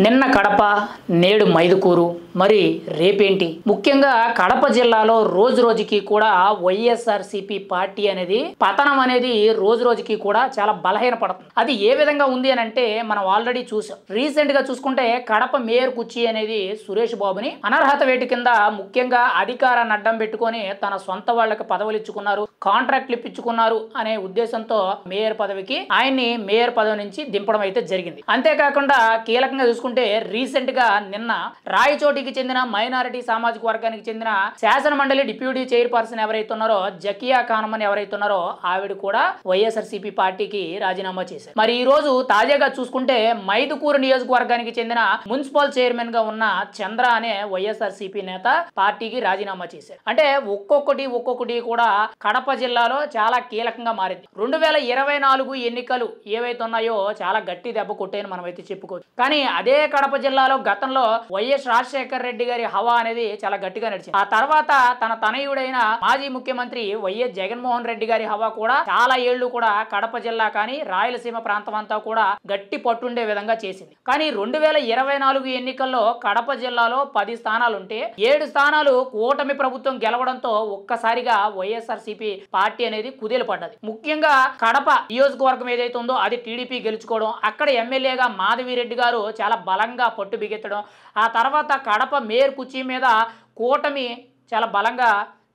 నిన్న కడప నేడు మైదుకూరు మరి రేపేంటి ముఖ్యంగా కడప జిల్లాలో రోజు రోజుకి కూడా వైఎస్ఆర్సీపీ పార్టీ అనేది పతనం అనేది రోజు రోజుకి కూడా చాలా బలహీనపడుతుంది. అది ఏ విధంగా ఉంది అని అంటే మనం ఆల్రెడీ చూసాం. రీసెంట్ గా చూసుకుంటే కడప మేయర్ కుర్చీ అనేది సురేష్ బాబుని అనర్హత వేటు కింద ముఖ్యంగా అధికారాన్ని అడ్డం పెట్టుకొని తన సొంత వాళ్ళకి పదవులు ఇచ్చుకున్నారు, కాంట్రాక్ట్లు ఇప్పించుకున్నారు అనే ఉద్దేశంతో మేయర్ పదవికి ఆయన్ని మేయర్ పదవి నుంచి దింపడం అయితే జరిగింది. అంతేకాకుండా కీలకంగా చూసుకుంటే రీసెంట్ గా నిన్న రాయచోటికి చెందిన మైనారిటీ సామాజిక వర్గానికి చెందిన శాసన మండలి డిప్యూటీ చైర్పర్సన్ ఎవరైతే ఉన్నారో జకియా ఖానం అని ఎవరైతే ఉన్నారో ఆవిడ కూడా వైఎస్ఆర్సీపీ పార్టీకి రాజీనామా చేశారు. మరి ఈ రోజు తాజాగా చూసుకుంటే మైదుకూరు నియోజకవర్గానికి చెందిన మున్సిపల్ చైర్మన్ గా ఉన్న చంద్ర అనే వైఎస్ఆర్సీపీ నేత పార్టీకి రాజీనామా చేశారు. అంటే ఒక్కొక్కటి కూడా కడప జిల్లాలో చాలా కీలకంగా మారింది. 2024 ఎన్నికలు ఏవైతే ఉన్నాయో చాలా గట్టి దెబ్బ కొట్టాయని మనం అయితే చెప్పుకోవచ్చు. కానీ అదే కడప జిల్లాలో గతంలో వైఎస్ రాజశేఖర రెడ్డి గారి హవా అనేది చాలా గట్టిగా నడిచింది. ఆ తర్వాత తన తనయుడైన మాజీ ముఖ్యమంత్రి వైఎస్ జగన్మోహన్ రెడ్డి గారి హవా కూడా చాలా ఏళ్లు కూడా కడప జిల్లా కానీ రాయలసీమ ప్రాంతం అంతా కూడా గట్టి పట్టుండే విధంగా చేసింది. కానీ 2024 ఎన్నికల్లో కడప జిల్లాలో 10 స్థానాలుంటే 7 స్థానాలు కూటమి ప్రభుత్వం గెలవడంతో ఒక్కసారిగా వైఎస్ఆర్సీపీ పార్టీ అనేది కుదేలు పడ్డది. ముఖ్యంగా కడప నియోజకవర్గం ఏదైతే ఉందో అది టీడీపీ గెలుచుకోవడం, అక్కడ ఎమ్మెల్యేగా మాధవిరెడ్డి గారు చాలా బలంగా పట్టు బిగెత్తడం, ఆ తర్వాత కడప మేయర్ కుర్చీ మీద కూటమి చాలా బలంగా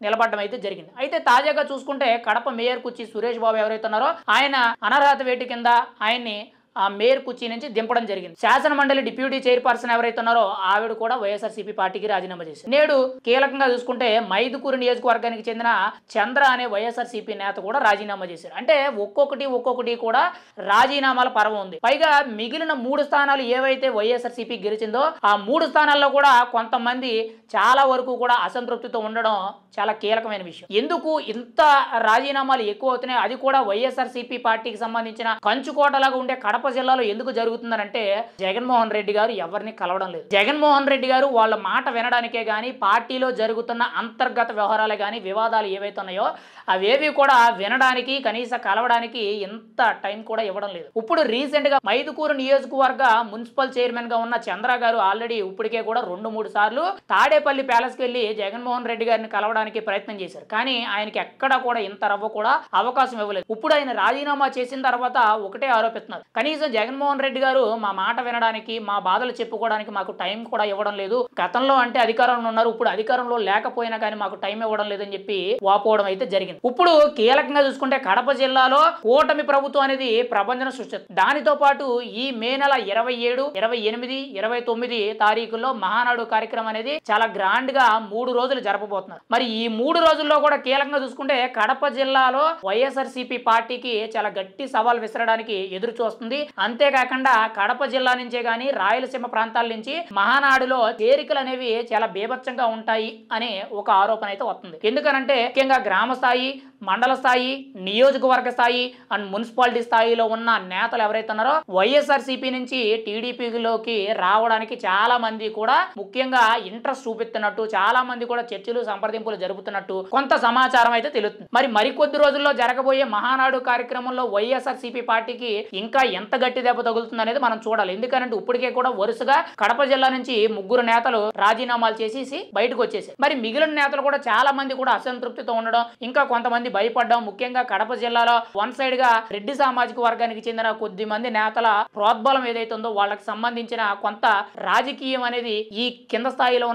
నిలబడడం అయితే జరిగింది. అయితే తాజాగా చూసుకుంటే కడప మేయర్ కుర్చీ సురేష్ బాబు ఎవరైతే ఉన్నారో ఆయన అనర్హత వేటు కింద ఆయన్ని ఆ మేయర్ కుర్చీ నుంచి దింపడం జరిగింది. శాసన మండలి డిప్యూటీ చైర్పర్సన్ ఎవరైతే ఉన్నారో ఆవిడ కూడా వైఎస్ఆర్సీపీ పార్టీకి రాజీనామా చేశారు. నేడు కీలకంగా చూసుకుంటే మైదుకూరు నియోజకవర్గానికి చెందిన చంద్ర అనే వైఎస్ఆర్సీపీ నేత కూడా రాజీనామా చేశారు. అంటే ఒక్కొక్కటి కూడా రాజీనామాల పర్వం ఉంది. పైగా మిగిలిన 3 స్థానాలు ఏవైతే వైఎస్ఆర్సీపీ గెలిచిందో ఆ 3 స్థానాల్లో కూడా కొంతమంది చాలా వరకు కూడా అసంతృప్తితో ఉండడం చాలా కీలకమైన విషయం. ఎందుకు ఇంత రాజీనామాలు ఎక్కువ అవుతున్నాయి, అది కూడా వైఎస్ఆర్సీపీ పార్టీకి సంబంధించిన కంచుకోటలాగా ఉండే కడప జిల్లాలో ఎందుకు జరుగుతుందంటే జగన్మోహన్ రెడ్డి గారు ఎవరిని కలవడం లేదు. జగన్మోహన్ రెడ్డి గారు వాళ్ళ మాట వినడానికే గానీ పార్టీలో జరుగుతున్న అంతర్గత వ్యవహారాలే గానీ వివాదాలు ఏవైతే ఉన్నాయో అవేవి కూడా వినడానికి కనీస కలవడానికి ఎంత టైం కూడా ఇవ్వడం లేదు. ఇప్పుడు రీసెంట్ గా మైదుకూరు నియోజకవర్గ మున్సిపల్ చైర్మన్ గా ఉన్న చంద్ర గారు ఆల్రెడీ ఇప్పటికే కూడా 2-3 సార్లు తాడేపల్లి ప్యాలెస్ కి వెళ్లి జగన్మోహన్ రెడ్డి గారిని కలవడానికి ప్రయత్నం చేశారు. కానీ ఆయనకి ఎక్కడ కూడా ఇంత రవ్వ కూడా అవకాశం ఇవ్వలేదు. ఇప్పుడు ఆయన రాజీనామా చేసిన తర్వాత ఒకటే ఆరోపిస్తున్నారు, కనీసం జగన్మోహన్ రెడ్డి గారు మా మాట వినడానికి మా బాధలు చెప్పుకోవడానికి మాకు టైం కూడా ఇవ్వడం లేదు. గతంలో అంటే అధికారంలో ఉన్నారు, ఇప్పుడు అధికారంలో లేకపోయినా కానీ మాకు టైం ఇవ్వడం లేదని చెప్పి వాపోవడం అయితే జరిగింది. ఇప్పుడు కీలకంగా చూసుకుంటే కడప జిల్లాలో కూటమి ప్రభుత్వం అనేది ప్రభంజన సృష్టిస్తుంది. దానితో పాటు ఈ మే నెల 27, 28, 29 తారీఖుల్లో మహానాడు కార్యక్రమం అనేది చాలా గ్రాండ్ గా 3 రోజులు జరపబోతున్నారు. మరి ఈ 3 రోజుల్లో కూడా కీలకంగా చూసుకుంటే కడప జిల్లాలో వైఎస్ఆర్సీపీ పార్టీకి చాలా గట్టి సవాల్ విసరడానికి ఎదురు చూస్తుంది. అంతేకాకుండా కడప జిల్లా నుంచే గానీ రాయలసీమ ప్రాంతాల నుంచి మహానాడులో చేరికలు అనేవి చాలా బీభత్సంగా ఉంటాయి అనే ఒక ఆరోపణ అయితే వస్తుంది. ఎందుకనంటే ముఖ్యంగా గ్రామ స్థాయి, మండల స్థాయి, నియోజకవర్గ స్థాయి అండ్ మున్సిపాలిటీ స్థాయిలో ఉన్న నేతలు ఎవరైతే ఉన్నారో వైఎస్ఆర్సీపీ నుంచి టీడీపీలోకి రావడానికి చాలా మంది కూడా ముఖ్యంగా ఇంట్రెస్ట్ చూపిస్తున్నట్టు, చాలా మంది కూడా చర్చలు సంప్రదింపులు జరుపుతున్నట్టు కొంత సమాచారం అయితే తెలుస్తుంది. మరి మరికొద్ది రోజుల్లో జరగబోయే మహానాడు కార్యక్రమంలో వైఎస్ఆర్సీపీ పార్టీకి ఇంకా ఎంత గట్టి దెబ్బ తగులుతుంది అనేది మనం చూడాలి. ఎందుకంటే ఇప్పటికే కూడా వరుసగా కడప జిల్లా నుంచి 3 నేతలు రాజీనామాలు చేసేసి బయటకు వచ్చేసారు. మరి మిగిలిన నేతలు కూడా చాలా మంది కూడా అసంతృప్తితో ఉండడం, ఇంకా కొంతమంది భయపడ్డం, ముఖ్యంగా కడప జిల్లాలో వన్ సైడ్ గా రెడ్డి సామాజిక వర్గానికి చెందిన కొద్ది మంది నేతల ప్రోద్బలం ఏదైతే ఉందో వాళ్ళకి సంబంధించిన కొంత రాజకీయం అనేది ఈ కింద స్థాయిలో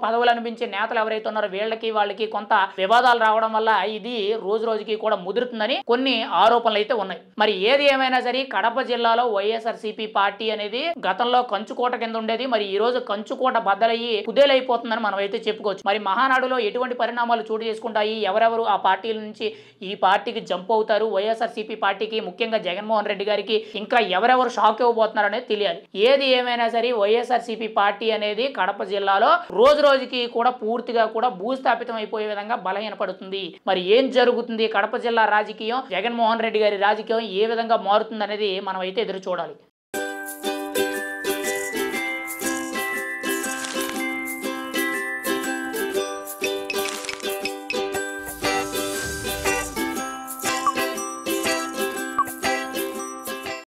పదవులు అనిపించే నేతలు ఎవరైతే ఉన్నారో వాళ్ళకి కొంత వివాదాలు రావడం వల్ల ఇది రోజు రోజుకి కూడా ముదురుతుందని కొన్ని ఆరోపణలు అయితే ఉన్నాయి. మరి ఏది ఏమైనా సరే కడప జిల్లాలో వైఎస్ఆర్సీపీ పార్టీ అనేది గతంలో కంచుకోట కింద ఉండేది. మరి ఈ రోజు కంచుకోట బద్దలయ్యి కుదేలైపోతుందని మనం అయితే చెప్పుకోవచ్చు. మరి మహానాడులో ఎటువంటి పరిణామాలు చోటు చేసుకుంటాయి, ఎవరెవరు ఆ పార్టీల నుంచి ఈ పార్టీకి జంప్ అవుతారు, వైఎస్ఆర్సీపీ పార్టీకి ముఖ్యంగా జగన్మోహన్ రెడ్డి గారికి ఇంకా ఎవరెవరు షాక్ ఇవ్వబోతున్నారు అనేది తెలియాలి. ఏది ఏమైనా సరే వైఎస్ఆర్సీపీ పార్టీ అనేది కడప జిల్లాలో రోజు రోజుకి కూడా పూర్తిగా కూడా భూస్థాపితం అయిపోయే విధంగా బలహీనపడుతుంది. మరి ఏం జరుగుతుంది, కడప జిల్లా రాజకీయం, జగన్మోహన్ రెడ్డి గారి రాజకీయం ఏ విధంగా మారుతుంది అనేది మనం అయితే ఎదురు చూడాలి.